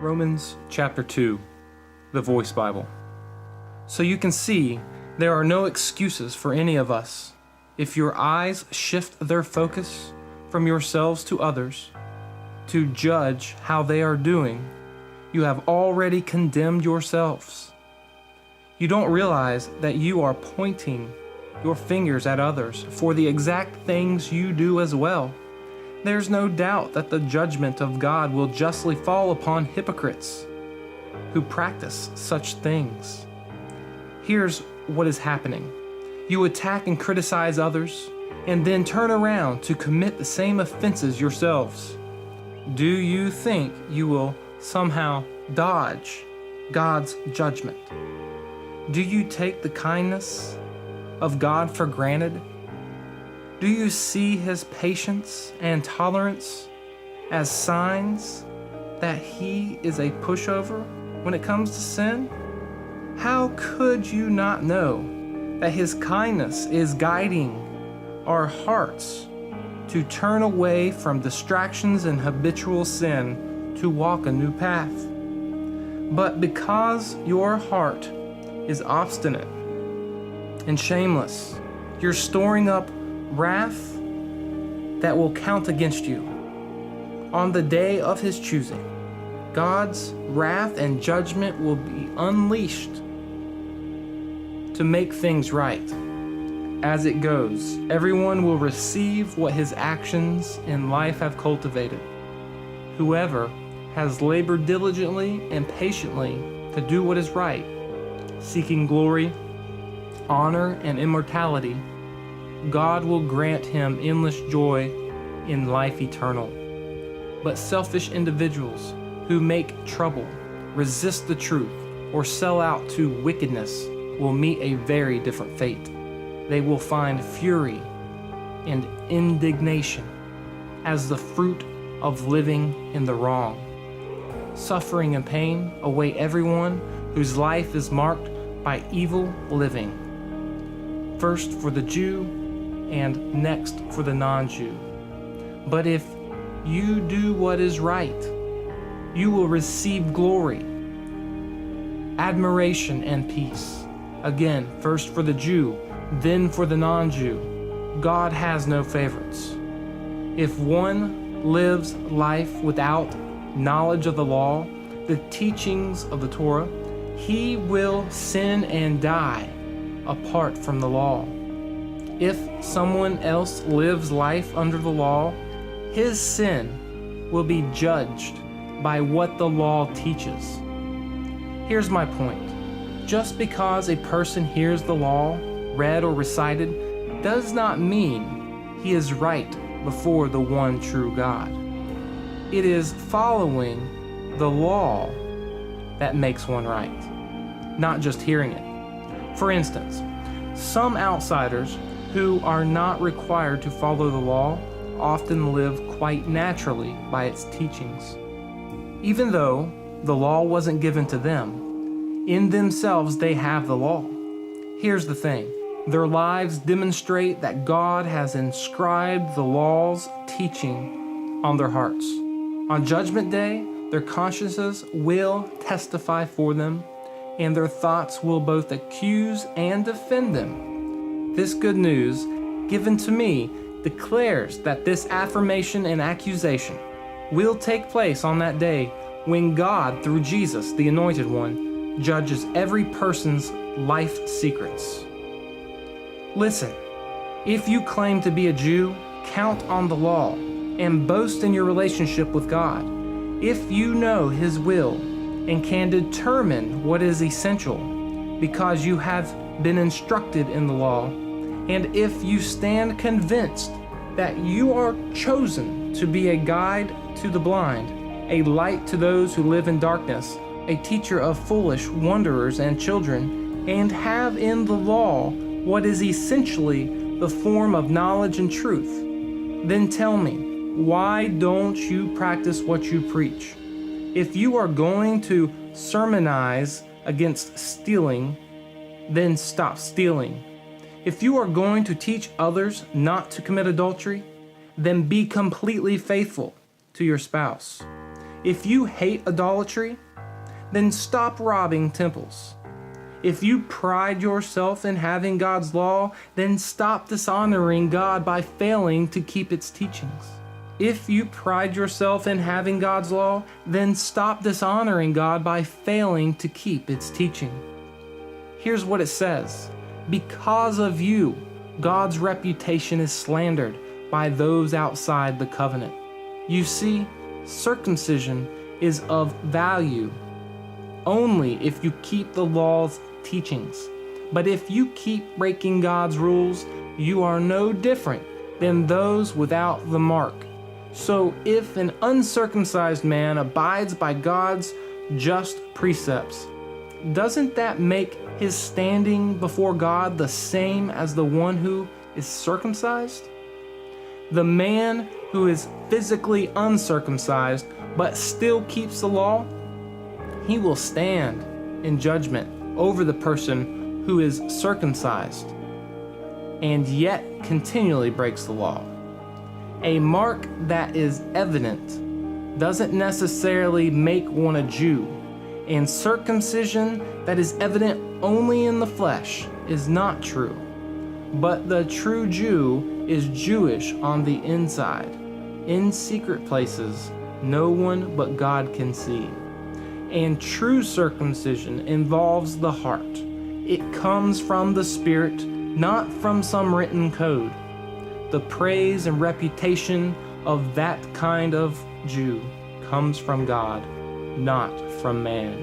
Romans chapter 2, the Voice Bible. So you can see there are no excuses for any of us. If your eyes shift their focus from yourselves to others, to judge how they are doing, you have already condemned yourselves. You don't realize that you are pointing your fingers at others for the exact things you do as well. There's no doubt that the judgment of God will justly fall upon hypocrites who practice such things. Here's what is happening. You attack and criticize others, and then turn around to commit the same offenses yourselves. Do you think you will somehow dodge God's judgment? Do you take the kindness of God for granted? Do you see His patience and tolerance as signs that He is a pushover when it comes to sin? How could you not know that His kindness is guiding our hearts to turn away from distractions and habitual sin to walk a new path? But because your heart is obstinate and shameless, you're storing up wrath that will count against you. On the day of His choosing, God's wrath and judgment will be unleashed to make things right. As it goes, everyone will receive what his actions in life have cultivated. Whoever has labored diligently and patiently to do what is right, seeking glory, honor, and immortality, God will grant him endless joy in life eternal. But selfish individuals who make trouble, resist the truth, or sell out to wickedness will meet a very different fate. They will find fury and indignation as the fruit of living in the wrong. Suffering and pain await everyone whose life is marked by evil living, first for the Jew and next for the non-Jew. But if you do what is right, you will receive glory, admiration, and peace. Again, first for the Jew, then for the non-Jew. God has no favorites. If one lives life without knowledge of the law, the teachings of the Torah, he will sin and die apart from the law. If someone else lives life under the law, his sin will be judged by what the law teaches. Here's my point. Just because a person hears the law read or recited does not mean he is right before the one true God. It is following the law that makes one right, not just hearing it. For instance, some outsiders who are not required to follow the law often live quite naturally by its teachings. Even though the law wasn't given to them, in themselves they have the law. Here's the thing. Their lives demonstrate that God has inscribed the law's teaching on their hearts. On Judgment Day, their consciences will testify for them, and their thoughts will both accuse and defend them. This good news, given to me, declares that this affirmation and accusation will take place on that day when God, through Jesus, the Anointed One, judges every person's life secrets. Listen, if you claim to be a Jew, count on the law and boast in your relationship with God. If you know His will and can determine what is essential because you have been instructed in the law, and if you stand convinced that you are chosen to be a guide to the blind, a light to those who live in darkness, a teacher of foolish wanderers and children, and have in the law what is essentially the form of knowledge and truth, then tell me, why don't you practice what you preach? If you are going to sermonize against stealing, then stop stealing. If you are going to teach others not to commit adultery, then be completely faithful to your spouse. If you hate idolatry, then stop robbing temples. If you pride yourself in having God's law, then stop dishonoring God by failing to keep its teachings. If you pride yourself in having God's law, then stop dishonoring God by failing to keep its teaching. Here's what it says: because of you, God's reputation is slandered by those outside the covenant. You see, circumcision is of value only if you keep the law's teachings. But if you keep breaking God's rules, you are no different than those without the mark. So if an uncircumcised man abides by God's just precepts, doesn't that make his standing before God the same as the one who is circumcised? The man who is physically uncircumcised but still keeps the law, he will stand in judgment over the person who is circumcised and yet continually breaks the law. A mark that is evident doesn't necessarily make one a Jew, and circumcision that is evident only in the flesh is not true. But the true Jew is Jewish on the inside. In secret places, no one but God can see. And true circumcision involves the heart. It comes from the Spirit, not from some written code. The praise and reputation of that kind of Jew comes from God, not from man.